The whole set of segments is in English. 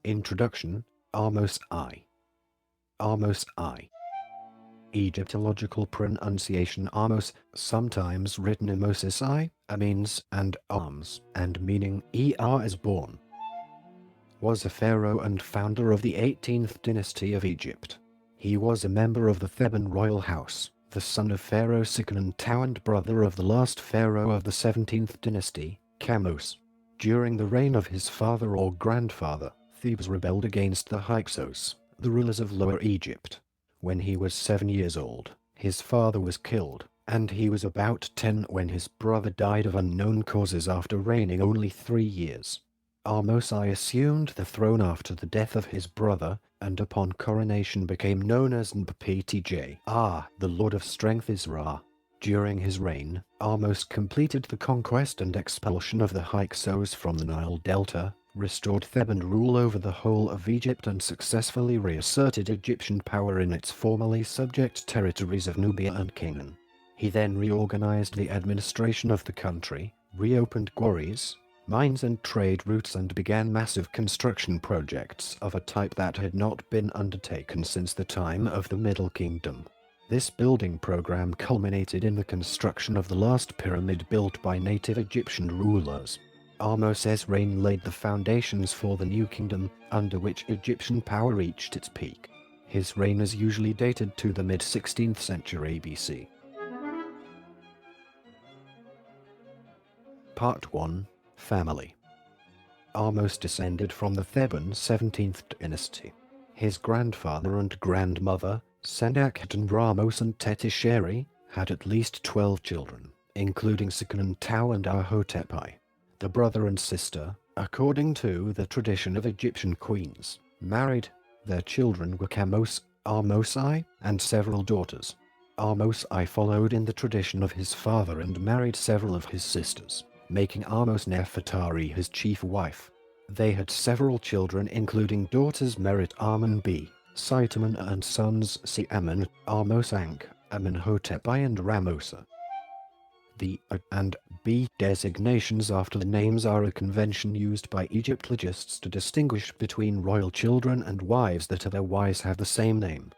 Introduction, Ahmose I. Ahmose I. Egyptological pronunciation Ahmose, sometimes written Ahmose I, means and arms, and meaning Er is born, was a pharaoh and founder of the 18th Dynasty of Egypt. He was a member of the Theban royal house, the son of Pharaoh Sekhmenetau and brother of the last pharaoh of the 17th dynasty, Ahmose. During the reign of his father or grandfather, Thebes rebelled against the Hyksos, the rulers of Lower Egypt. When he was 7 years old, his father was killed, and he was about 10 when his brother died of unknown causes after reigning only 3 years. Ahmose I assumed the throne after the death of his brother, and upon coronation became known as Nptj, the Lord of Strength is Ra. During his reign, Ahmose completed the conquest and expulsion of the Hyksos from the Nile Delta, restored Theban rule over the whole of Egypt and successfully reasserted Egyptian power in its formerly subject territories of Nubia and Canaan. He then reorganized the administration of the country, reopened quarries, mines and trade routes and began massive construction projects of a type that had not been undertaken since the time of the Middle Kingdom. This building program culminated in the construction of the last pyramid built by native Egyptian rulers. Ahmose's reign laid the foundations for the new kingdom, under which Egyptian power reached its peak. His reign is usually dated to the mid-16th century BC. Part 1. Family. Ahmose descended from the Theban 17th dynasty. His grandfather and grandmother, Senakht Ramos and Tetisheri, had at least 12 children, including Sekhmenetau and Ahotep I. The brother and sister, according to the tradition of Egyptian queens, married. Their children were Ahmose I, and several daughters. Ahmose I followed in the tradition of his father and married several of his sisters, making Ahmose Nefertari his chief wife. They had several children including daughters Merit Amen B, Saitamen and sons Si Amen, Ahmose Ankh, Amenhotep I and Ramosa. The A and B designations after the names are a convention used by Egyptologists to distinguish between royal children and wives that otherwise have the same name.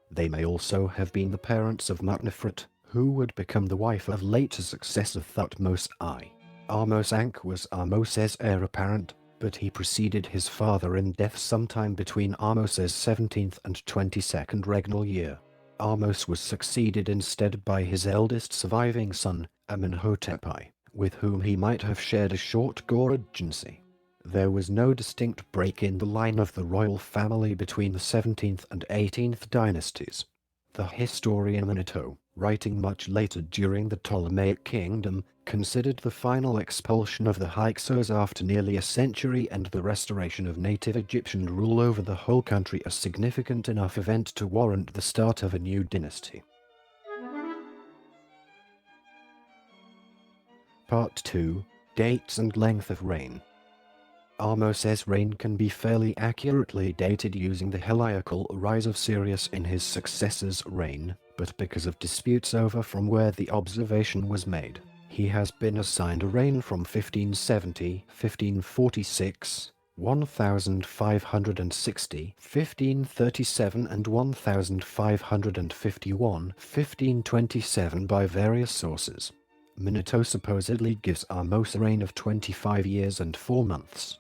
They may also have been the parents of Mutnefret, who would become the wife of later successor Thutmose I. Ahmose Ankh was Ahmose's heir apparent, but he preceded his father in death sometime between Ahmose's 17th and 22nd regnal year. Ahmose was succeeded instead by his eldest surviving son, Amenhotep I, with whom he might have shared a short regency. There was no distinct break in the line of the royal family between the 17th and 18th dynasties. The historian Manetho, writing much later during the Ptolemaic kingdom, considered the final expulsion of the Hyksos after nearly a century and the restoration of native Egyptian rule over the whole country a significant enough event to warrant the start of a new dynasty. Part 2. Dates and length of reign. Ahmose's reign can be fairly accurately dated using the heliacal rise of Sirius in his successor's reign, but because of disputes over from where the observation was made, he has been assigned a reign from 1570, 1546, 1560, 1537 and 1551, 1527 by various sources. Manetho supposedly gives Ahmose a reign of 25 years and 4 months.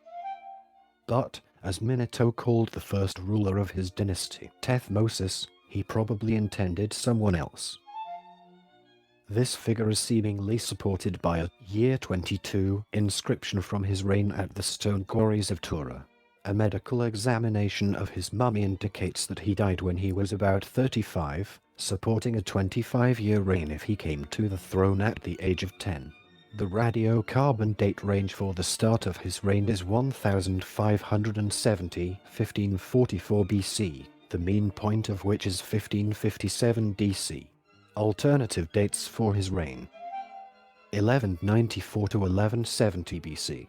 But, as Manetho called the first ruler of his dynasty Thutmose, he probably intended someone else. This figure is seemingly supported by a year 22 inscription from his reign at the stone quarries of Tura. A medical examination of his mummy indicates that he died when he was about 35, supporting a 25-year reign if he came to the throne at the age of 10. The radiocarbon date range for the start of his reign is 1570, 1544 BC, the mean point of which is 1557 DC. Alternative dates for his reign: 1194 to 1170 BC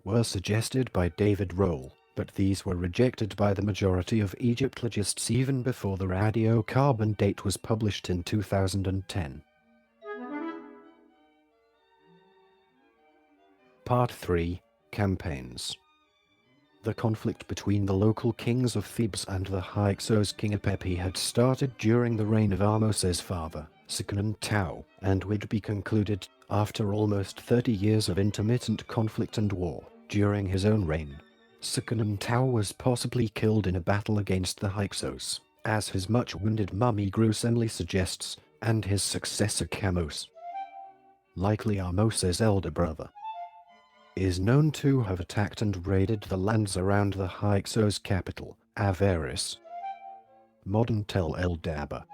were suggested by David Roll, but these were rejected by the majority of Egyptologists even before the radiocarbon date was published in 2010. Part 3. Campaigns. The conflict between the local kings of Thebes and the Hyksos king Apepi had started during the reign of Ahmose's father, Seqenentu, and would be concluded after almost 30 years of intermittent conflict and war during his own reign. Seqenentu was possibly killed in a battle against the Hyksos, as his much-wounded mummy gruesomely suggests, and his successor Ahmose, likely Ahmose's elder brother, is known to have attacked and raided the lands around the Hyksos capital, Avaris, modern Tel El Dabba.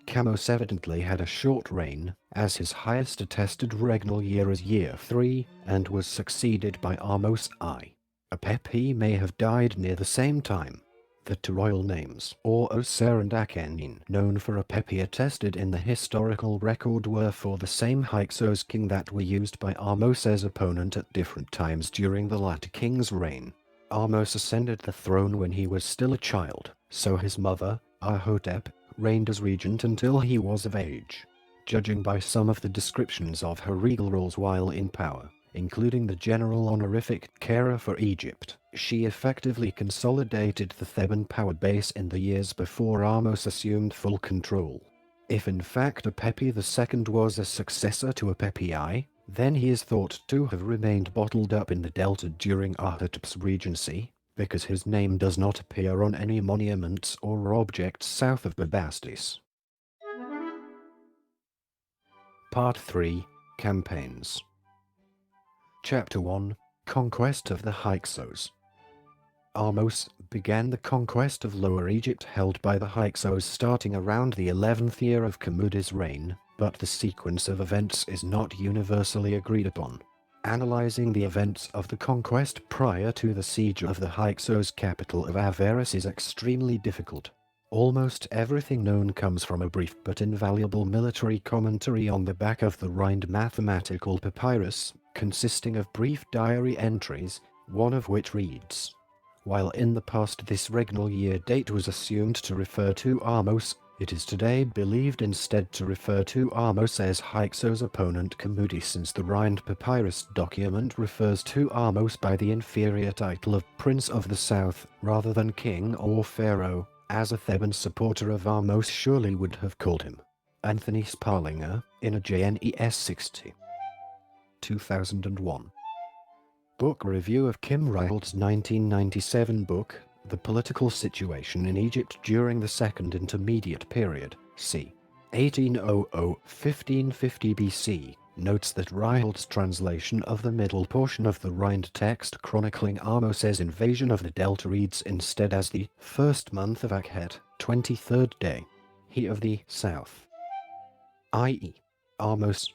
Ahmose evidently had a short reign, as his highest attested regnal year is year 3, and was succeeded by Ahmose I. Apepi may have died near the same time. The two royal names, or Oser and Akenin, known for Apepi attested in the historical record were for the same Hyksos king that were used by Ahmose's opponent at different times during the latter king's reign. Ahmose ascended the throne when he was still a child, so his mother, Ahotep, reigned as regent until he was of age. Judging by some of the descriptions of her regal roles while in power, including the general honorific carer for Egypt, she effectively consolidated the Theban power base in the years before Ahmose assumed full control. If in fact Apepi II was a successor to Apepi I, then he is thought to have remained bottled up in the delta during Ahotep's regency, because his name does not appear on any monuments or objects south of Bubastis. Part 3. Campaigns. Chapter 1. Conquest of the Hyksos. Ahmose began the conquest of Lower Egypt held by the Hyksos starting around the 11th year of Kamudi's reign, but the sequence of events is not universally agreed upon. Analyzing the events of the conquest prior to the siege of the Hyksos capital of Avaris is extremely difficult. Almost everything known comes from a brief but invaluable military commentary on the back of the Rind mathematical papyrus, consisting of brief diary entries, one of which reads, "While in the past this regnal year date was assumed to refer to Ahmose, it is today believed instead to refer to Ahmose's Hyksos opponent Kamudi, since the Rind papyrus document refers to Ahmose by the inferior title of Prince of the South rather than King or Pharaoh, as a Theban supporter of Ahmose surely would have called him." Anthony Sparlinger, in a JNES 60. 2001. Book review of Kim Ryhold's 1997 book, The Political Situation in Egypt During the Second Intermediate Period, c. 1800–1550 BC, notes that Ryhold's translation of the middle portion of the Rind text chronicling Ahmose's invasion of the Delta reads instead as the first month of Akhet, 23rd day, he of the south, i.e., Ahmose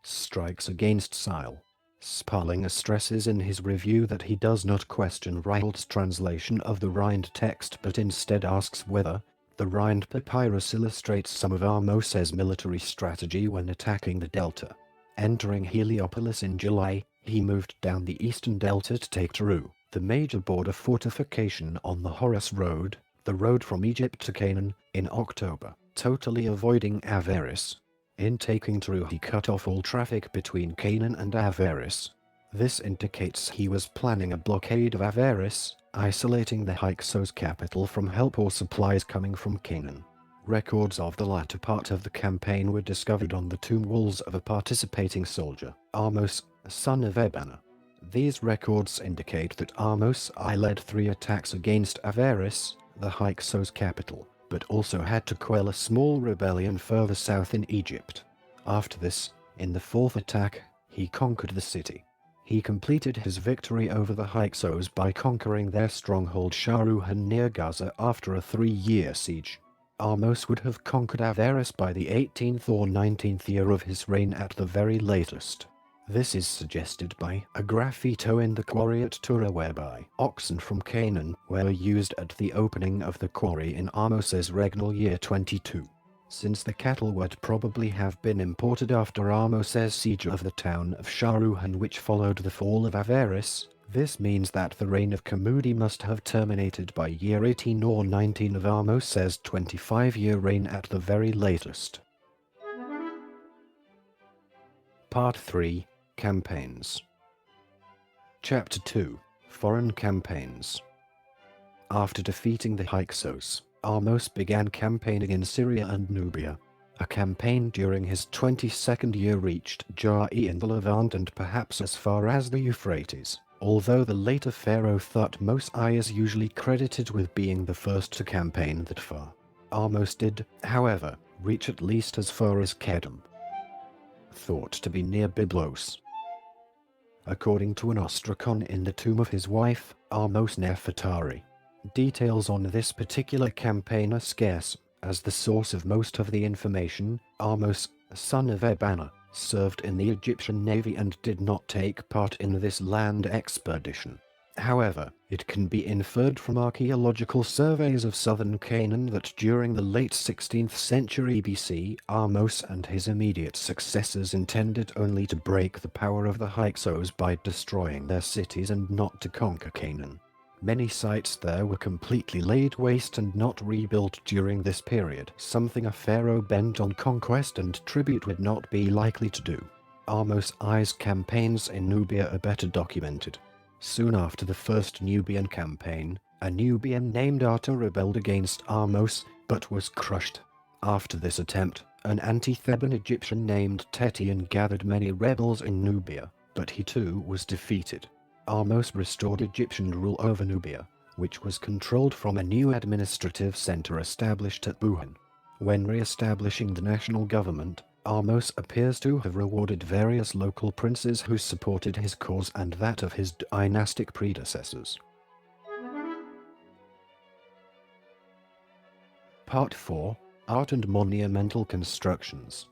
strikes against Sile. Sparlinger stresses in his review that he does not question Ryhold's translation of the Rind text but instead asks whether the Rind papyrus illustrates some of Ahmose's military strategy when attacking the delta. Entering Heliopolis in July, he moved down the eastern delta to take Teru, the major border fortification on the Horus Road, the road from Egypt to Canaan, in October, totally avoiding Avaris. In taking Teru, he cut off all traffic between Canaan and Avaris. This indicates he was planning a blockade of Avaris, isolating the Hyksos capital from help or supplies coming from Canaan. Records of the latter part of the campaign were discovered on the tomb walls of a participating soldier, Ahmose, son of Ebanna. These records indicate that Ahmose I led 3 attacks against Avaris, the Hyksos capital, but also had to quell a small rebellion further south in Egypt. After this, in the 4th attack, he conquered the city. He completed his victory over the Hyksos by conquering their stronghold Sharuhan near Gaza after a 3-year siege. Ahmose would have conquered Avaris by the 18th or 19th year of his reign at the very latest. This is suggested by a graffito in the quarry at Tura whereby oxen from Canaan were used at the opening of the quarry in Ahmose's regnal year 22. Since the cattle would probably have been imported after Ahmose's siege of the town of Sharuhan which followed the fall of Avaris, this means that the reign of Kamudi must have terminated by year 18 or 19 of Ahmose's 25-year reign at the very latest. Part 3. Campaigns. Chapter 2. Foreign campaigns. After defeating the Hyksos, Ahmose began campaigning in Syria and Nubia. A campaign during his 22nd year reached Ja'i in the Levant and perhaps as far as the Euphrates, although the later pharaoh Thutmose I is usually credited with being the first to campaign that far. Ahmose did, however, reach at least as far as Kedum, thought to be near Byblos. According to an ostracon in the tomb of his wife, Ahmose Nefertari. Details on this particular campaign are scarce, as the source of most of the information, Ahmose, son of Ebanna, served in the Egyptian navy and did not take part in this land expedition. However, it can be inferred from archaeological surveys of southern Canaan that during the late 16th century BC, Ahmose and his immediate successors intended only to break the power of the Hyksos by destroying their cities and not to conquer Canaan. Many sites there were completely laid waste and not rebuilt during this period, something a pharaoh bent on conquest and tribute would not be likely to do. Ahmose I's campaigns in Nubia are better documented. Soon after the first Nubian campaign, a Nubian named Ata rebelled against Ahmose, but was crushed. After this attempt, an anti-Theban Egyptian named Tetian gathered many rebels in Nubia, but he too was defeated. Ahmose restored Egyptian rule over Nubia, which was controlled from a new administrative center established at Buhan. When re-establishing the national government, Ahmose appears to have rewarded various local princes who supported his cause and that of his dynastic predecessors. Part 4. Art and Monumental Constructions.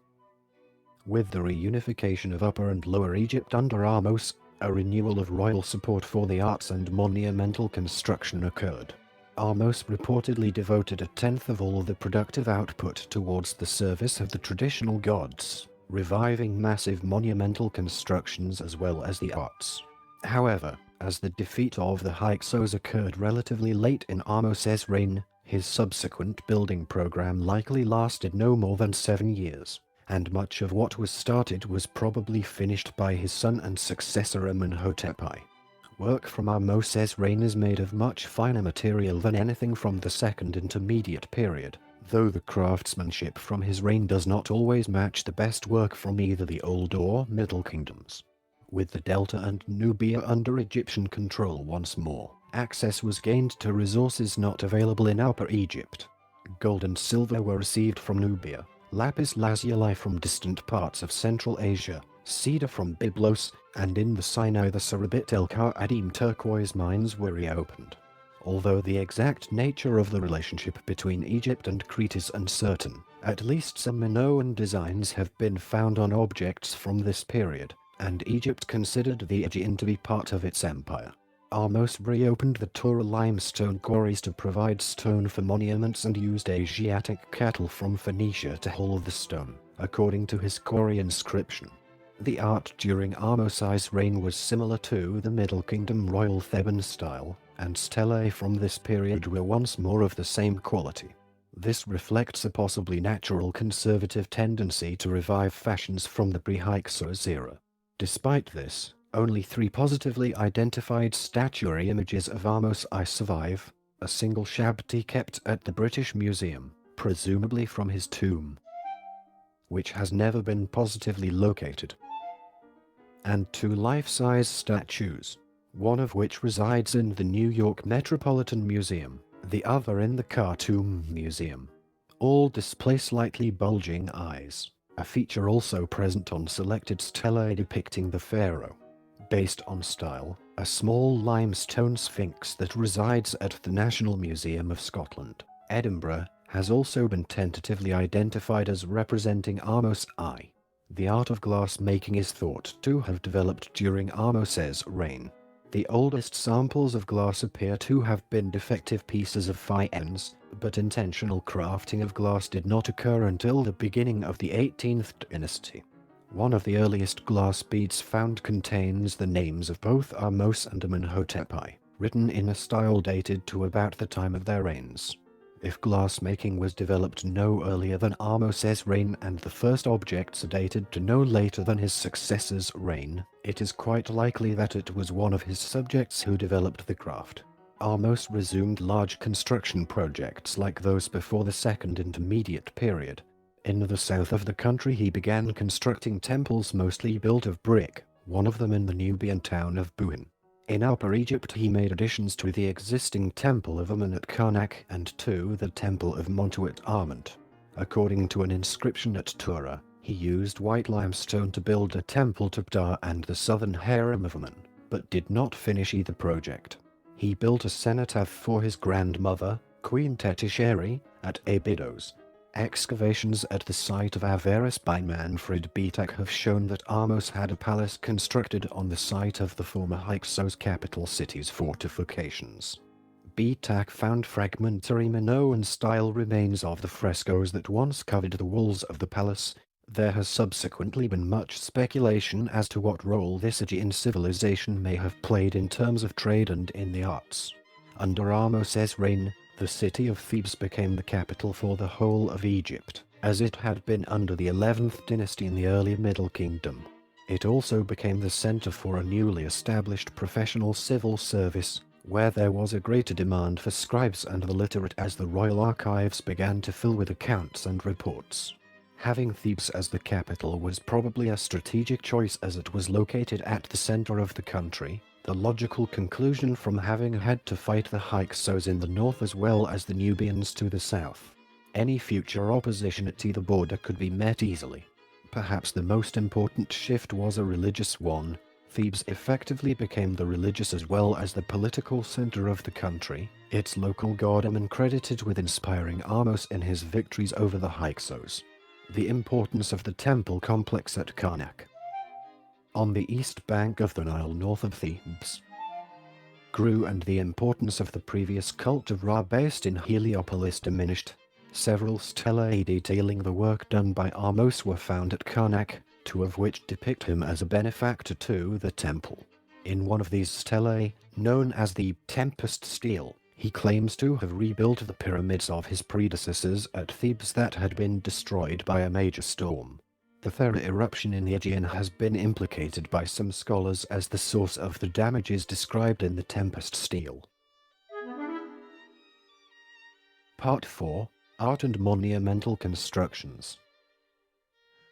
With the reunification of Upper and Lower Egypt under Ahmose, a renewal of royal support for the arts and monumental construction occurred. Ahmose reportedly devoted a tenth of all the productive output towards the service of the traditional gods, reviving massive monumental constructions as well as the arts. However, as the defeat of the Hyksos occurred relatively late in Ahmose's reign, his subsequent building program likely lasted no more than 7 years, and much of what was started was probably finished by his son and successor Amenhotep I. Work from Ahmose's reign is made of much finer material than anything from the Second Intermediate period, though the craftsmanship from his reign does not always match the best work from either the Old or Middle Kingdoms. With the Delta and Nubia under Egyptian control once more, access was gained to resources not available in Upper Egypt. Gold and silver were received from Nubia, lapis lazuli from distant parts of Central Asia, cedar from Byblos, and in the Sinai the Sarabit el-Qa'adim turquoise mines were reopened. Although the exact nature of the relationship between Egypt and Crete is uncertain, at least some Minoan designs have been found on objects from this period, and Egypt considered the Aegean to be part of its empire. Ahmose reopened the Torah limestone quarries to provide stone for monuments and used Asiatic cattle from Phoenicia to haul the stone, according to his quarry inscription. The art during Ahmose I's reign was similar to the Middle Kingdom Royal Theban style, and stelae from this period were once more of the same quality. This reflects a possibly natural conservative tendency to revive fashions from the pre-Hyksos era. Despite this, only 3 positively identified statuary images of Ahmose I survive, a single shabti kept at the British Museum, presumably from his tomb, which has never been positively located, and 2 life-size statues, one of which resides in the New York Metropolitan Museum, the other in the Khartoum Museum. All display slightly bulging eyes, a feature also present on selected stelae depicting the pharaoh. Based on style, a small limestone sphinx that resides at the National Museum of Scotland, Edinburgh, has also been tentatively identified as representing Ahmose I. The art of glass making is thought to have developed during Ahmose's reign. The oldest samples of glass appear to have been defective pieces of faience, but intentional crafting of glass did not occur until the beginning of the 18th Dynasty. One of the earliest glass beads found contains the names of both Ahmose and Amenhotep I, written in a style dated to about the time of their reigns. If glassmaking was developed no earlier than Ahmose's reign and the first objects are dated to no later than his successor's reign, it is quite likely that it was one of his subjects who developed the craft. Ahmose resumed large construction projects like those before the Second Intermediate Period. In the south of the country he began constructing temples mostly built of brick, one of them in the Nubian town of Buin. In Upper Egypt he made additions to the existing temple of Amun at Karnak and to the temple of Montu at Armant. According to an inscription at Tura, he used white limestone to build a temple to Ptah and the southern harem of Amun, but did not finish either project. He built a cenotaph for his grandmother, Queen Tetisheri, at Abydos. Excavations at the site of Avaris by Manfred Betak have shown that Ahmose had a palace constructed on the site of the former Hyksos capital city's fortifications. Betak found fragmentary Minoan-style remains of the frescoes that once covered the walls of the palace. There has subsequently been much speculation as to what role this Aegean civilization may have played in terms of trade and in the arts. Under Ahmose's reign, the city of Thebes became the capital for the whole of Egypt, as it had been under the 11th dynasty in the early Middle Kingdom. It also became the center for a newly established professional civil service, where there was a greater demand for scribes and the literate as the royal archives began to fill with accounts and reports. Having Thebes as the capital was probably a strategic choice as it was located at the center of the country, the logical conclusion from having had to fight the Hyksos in the north as well as the Nubians to the south. Any future opposition at either border could be met easily. Perhaps the most important shift was a religious one. Thebes effectively became the religious as well as the political center of the country, its local god Amun credited with inspiring Ahmose in his victories over the Hyksos. The importance of the temple complex at Karnak. On the east bank of the Nile north of Thebes, grew and the importance of the previous cult of Ra based in Heliopolis diminished. Several stelae detailing the work done by Ahmose were found at Karnak, two of which depict him as a benefactor to the temple. In one of these stelae, known as the Tempest Stele, he claims to have rebuilt the pyramids of his predecessors at Thebes that had been destroyed by a major storm. The pharaoh eruption in the Aegean has been implicated by some scholars as the source of the damages described in the Tempest Stele. Part 4. Art and Monumental Constructions.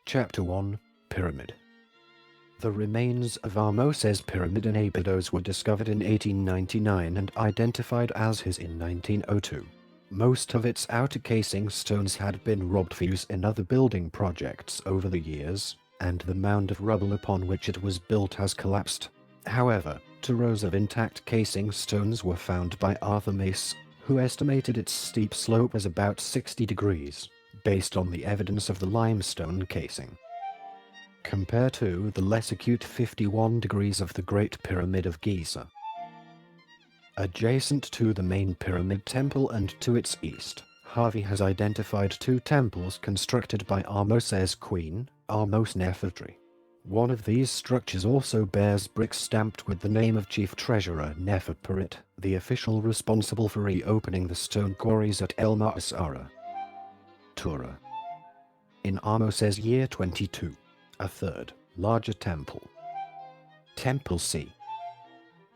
Chapter 1. Pyramid. The remains of Ahmose's pyramid in Abydos were discovered in 1899 and identified as his in 1902. Most of its outer casing stones had been robbed for use in other building projects over the years, and the mound of rubble upon which it was built has collapsed. However, 2 rows of intact casing stones were found by Ahmose, who estimated its steep slope as about 60 degrees, based on the evidence of the limestone casing. Compare to the less acute 51 degrees of the Great Pyramid of Giza. Adjacent to the main pyramid temple and to its east, Harvey has identified 2 temples constructed by Ahmose's queen, Ahmose Nefertari. One of these structures also bears bricks stamped with the name of Chief Treasurer Neferpirit, the official responsible for reopening the stone quarries at El Ma'asara, Tura. In Ahmose's year 22, a third, larger temple, Temple C,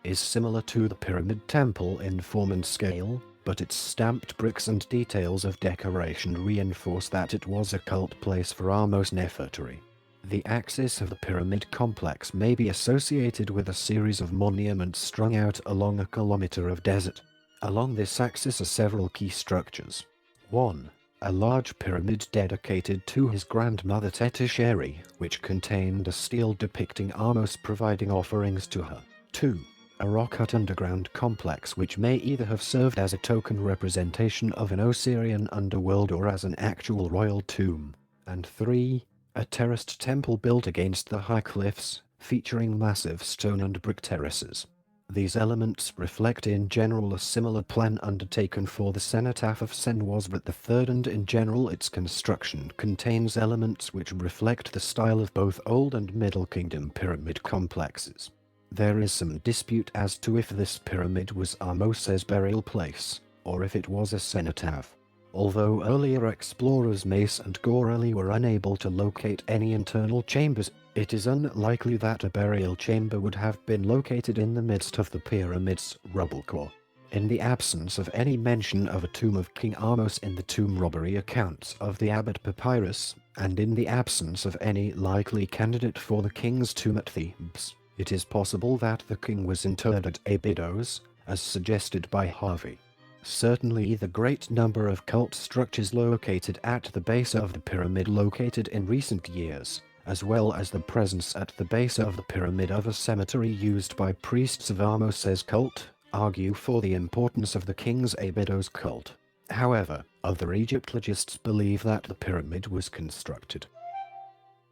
is similar to the Pyramid Temple in form and scale, but its stamped bricks and details of decoration reinforce that it was a cult place for Ahmose Nefertari. The axis of the pyramid complex may be associated with a series of monuments strung out along a kilometer of desert. Along this axis are several key structures. 1. A large pyramid dedicated to his grandmother Tetisheri, which contained a stele depicting Ahmose providing offerings to her. 2. A rock-cut underground complex which may either have served as a token representation of an Osirian underworld or as an actual royal tomb. And 3. A terraced temple built against the high cliffs, featuring massive stone and brick terraces. These elements reflect in general a similar plan undertaken for the cenotaph of Senwosret III, and in general its construction contains elements which reflect the style of both Old and Middle Kingdom pyramid complexes. There is some dispute as to if this pyramid was Ahmose's burial place, or if it was a cenotaph. Although earlier explorers Mace and Gorelli were unable to locate any internal chambers, it is unlikely that a burial chamber would have been located in the midst of the pyramid's rubble core. In the absence of any mention of a tomb of King Ahmose in the tomb robbery accounts of the Abbot Papyrus, and in the absence of any likely candidate for the king's tomb at Thebes, it is possible that the king was interred at Abydos, as suggested by Harvey. Certainly the great number of cult structures located at the base of the pyramid located in recent years, as well as the presence at the base of the pyramid of a cemetery used by priests of Ahmose's cult, argue for the importance of the king's Abydos cult. However, other Egyptologists believe that the pyramid was constructed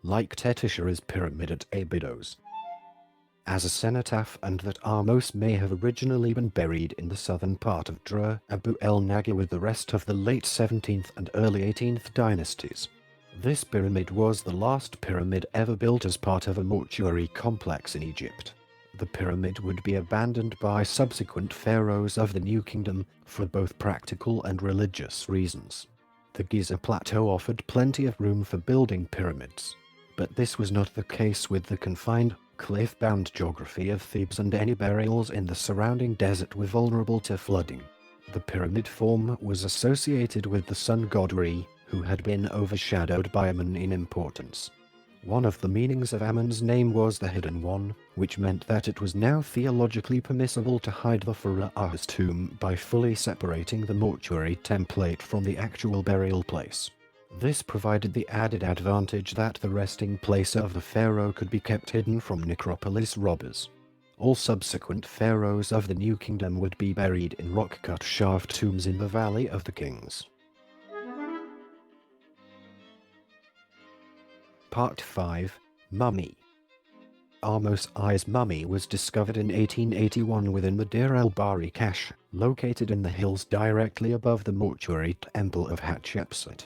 like Tetishera's pyramid at Abydos as a cenotaph, and that Ahmose may have originally been buried in the southern part of Drur Abu el Naga with the rest of the late 17th and early 18th dynasties. This pyramid was the last pyramid ever built as part of a mortuary complex in Egypt. The pyramid would be abandoned by subsequent pharaohs of the New Kingdom for both practical and religious reasons. The Giza Plateau offered plenty of room for building pyramids, but this was not the case with the confined, cliff-bound geography of Thebes, and any burials in the surrounding desert were vulnerable to flooding. The pyramid form was associated with the sun god Re, who had been overshadowed by Amun in importance. One of the meanings of Amun's name was the Hidden One, which meant that it was now theologically permissible to hide the pharaoh's tomb by fully separating the mortuary template from the actual burial place. This provided the added advantage that the resting place of the pharaoh could be kept hidden from necropolis robbers. All subsequent pharaohs of the New Kingdom would be buried in rock-cut shaft tombs in the Valley of the Kings. Part 5. Mummy. Ahmose I's mummy was discovered in 1881 within the Deir el-Bahri cache, located in the hills directly above the mortuary temple of Hatshepsut.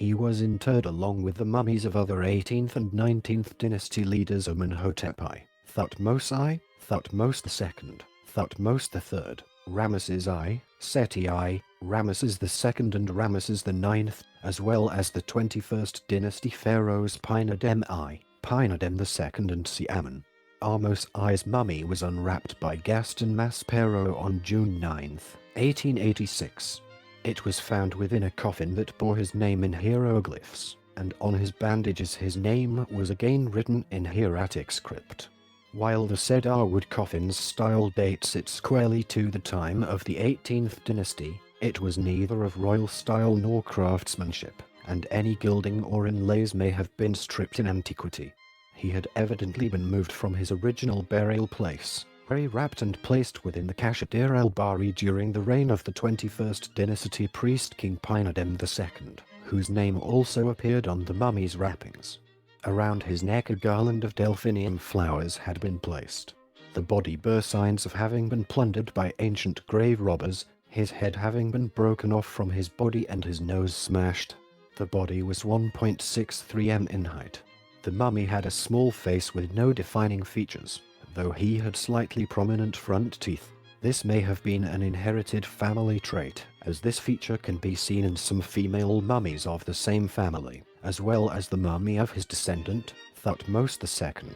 He was interred along with the mummies of other 18th and 19th dynasty leaders Amenhotep I, Thutmose I, Thutmose II, Thutmose III, Ramesses I, Seti I, Ramesses II and Ramesses IX, as well as the 21st dynasty pharaohs Pinedem I, Pinedem II and Siamun. Ahmose I's mummy was unwrapped by Gaston Maspero on June 9, 1886. It was found within a coffin that bore his name in hieroglyphs, and on his bandages his name was again written in hieratic script. While the cedar wood coffin's style dates it squarely to the time of the 18th dynasty, it was neither of royal style nor craftsmanship, and any gilding or inlays may have been stripped in antiquity. He had evidently been moved from his original burial place, where he wrapped and placed within the cache at Deir el-Bahri during the reign of the 21st dynasty priest King Pinedem II, whose name also appeared on the mummy's wrappings. Around his neck a garland of delphinium flowers had been placed. The body bore signs of having been plundered by ancient grave robbers, his head having been broken off from his body and his nose smashed. The body was 1.63 m in height. The mummy had a small face with no defining features, though he had slightly prominent front teeth. This may have been an inherited family trait, as this feature can be seen in some female mummies of the same family, as well as the mummy of his descendant, Thutmose II.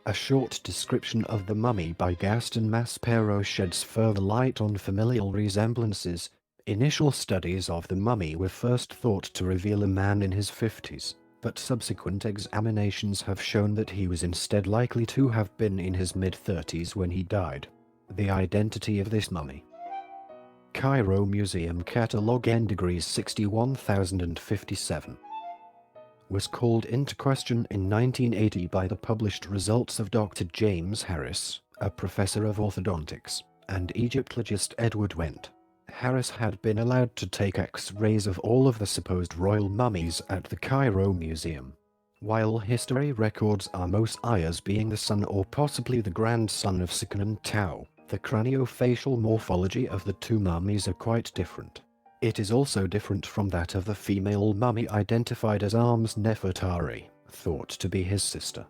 A short description of the mummy by Gaston Maspero sheds further light on familial resemblances. Initial studies of the mummy were first thought to reveal a man in his 50s, but subsequent examinations have shown that he was instead likely to have been in his mid-30s when he died. The identity of this mummy. Cairo Museum Catalogue Degrees 61057 was called into question in 1980 by the published results of Dr. James Harris, a professor of orthodontics, and Egyptologist Edward Wendt. Harris had been allowed to take X-rays of all of the supposed royal mummies at the Cairo Museum. While history records Ahmose I as being the son or possibly the grandson of Sekhon Tau, the craniofacial morphology of the two mummies are quite different. It is also different from that of the female mummy identified as Ahmose Nefertari, thought to be his sister.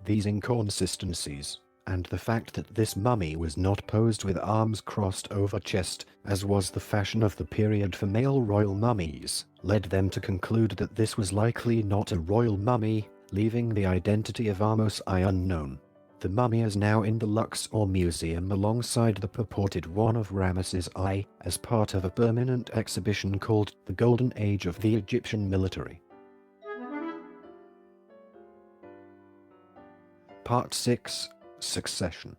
These inconsistencies, and the fact that this mummy was not posed with arms crossed over chest, as was the fashion of the period for male royal mummies, led them to conclude that this was likely not a royal mummy, leaving the identity of Ahmose I unknown. The mummy is now in the Luxor Museum alongside the purported one of Ramesses I, as part of a permanent exhibition called The Golden Age of the Egyptian Military. Part 6. Succession.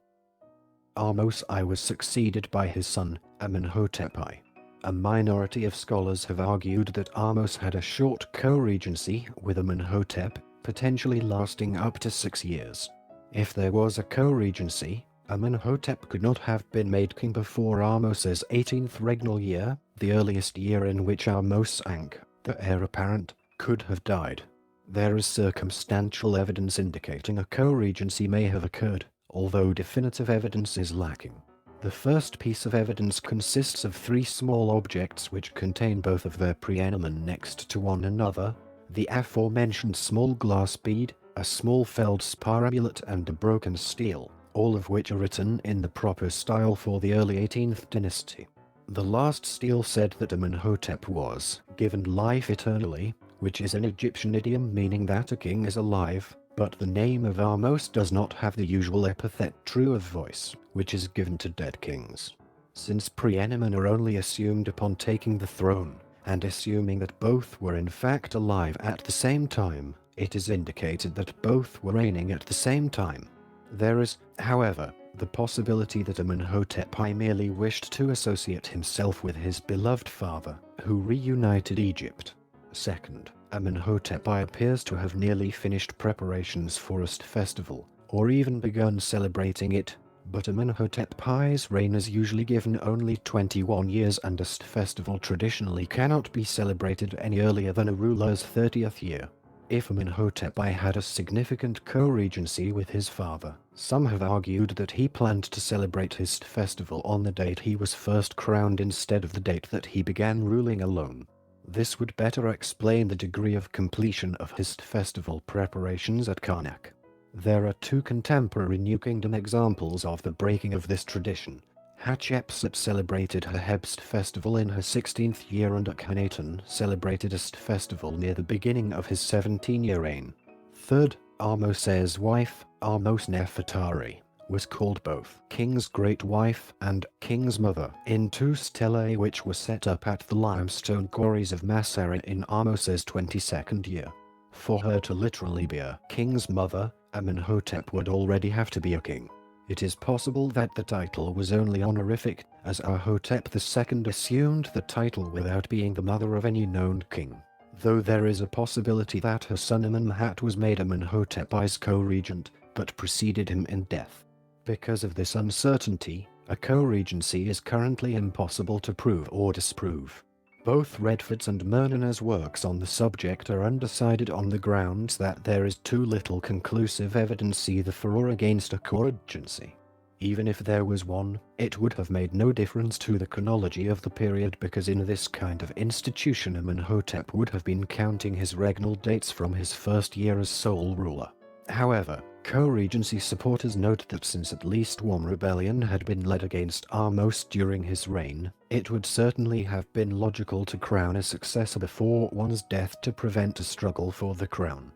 Ahmose I was succeeded by his son, Amenhotep I. A minority of scholars have argued that Ahmose had a short co-regency with Amenhotep, potentially lasting up to 6 years. If there was a co-regency, Amenhotep could not have been made king before Ahmose's 18th regnal year, the earliest year in which Ahmose Ankh, the heir apparent, could have died. There is circumstantial evidence indicating a co-regency may have occurred, although definitive evidence is lacking. The first piece of evidence consists of 3 small objects which contain both of their preenomen next to one another: the aforementioned small glass bead, a small feldspar amulet, and a broken stele, all of which are written in the proper style for the early 18th dynasty. The last stele said that Amenhotep was given life eternally, which is an Egyptian idiom meaning that a king is alive, but the name of Ahmose does not have the usual epithet true of voice, which is given to dead kings. Since preenomen are only assumed upon taking the throne, and assuming that both were in fact alive at the same time, it is indicated that both were reigning at the same time. There is, however, the possibility that Amenhotep I merely wished to associate himself with his beloved father, who reunited Egypt. Second, Amenhotep I appears to have nearly finished preparations for a festival, or even begun celebrating it, but Amenhotep I's reign is usually given only 21 years, and a festival traditionally cannot be celebrated any earlier than a ruler's 30th year. If Amenhotep I had a significant co-regency with his father, some have argued that he planned to celebrate his festival on the date he was first crowned instead of the date that he began ruling alone. This would better explain the degree of completion of his festival preparations at Karnak. There are 2 contemporary New Kingdom examples of the breaking of this tradition. Hatshepsut celebrated her Hebst festival in her 16th year, and Akhenaten celebrated a festival near the beginning of his 17-year reign. Third, Ahmose's wife, Ahmose Nefertari, was called both King's Great Wife and King's Mother in 2 stelae which were set up at the limestone quarries of Massara in Ahmose's 22nd year. For her to literally be a King's Mother, Amenhotep would already have to be a king. It is possible that the title was only honorific, as Ahotep II assumed the title without being the mother of any known king, though there is a possibility that her son Amenemhat was made Amenhotep I's co-regent, but preceded him in death. Because of this uncertainty, a co-regency is currently impossible to prove or disprove. Both Redford's and Murnana's works on the subject are undecided on the grounds that there is too little conclusive evidence either for or against a co-regency. Even if there was one, it would have made no difference to the chronology of the period, because in this kind of institution Amenhotep would have been counting his regnal dates from his first year as sole ruler. However, co-regency supporters note that since at least one rebellion had been led against Ahmose during his reign, it would certainly have been logical to crown a successor before one's death to prevent a struggle for the crown.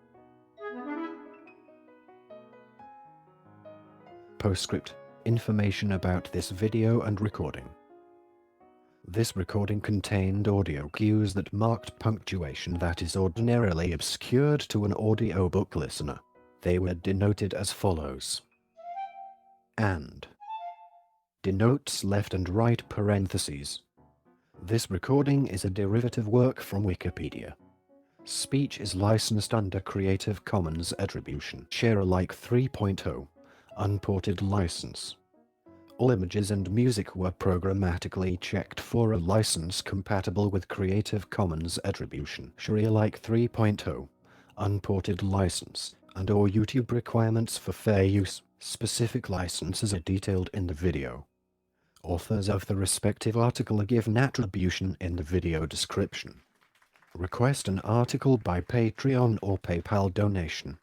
Postscript: information about this video and recording. This recording contained audio cues that marked punctuation that is ordinarily obscured to an audiobook listener. They were denoted as follows: and denotes left and right parentheses. This recording is a derivative work from Wikipedia. Speech is licensed under Creative Commons Attribution Share Alike 3.0 Unported license. All images and music were programmatically checked for a license compatible with Creative Commons Attribution Share Alike 3.0 Unported license, and all YouTube requirements for fair use. Specific licenses are detailed in the video. Authors of the respective article are given attribution in the video description. Request an article by Patreon or PayPal donation.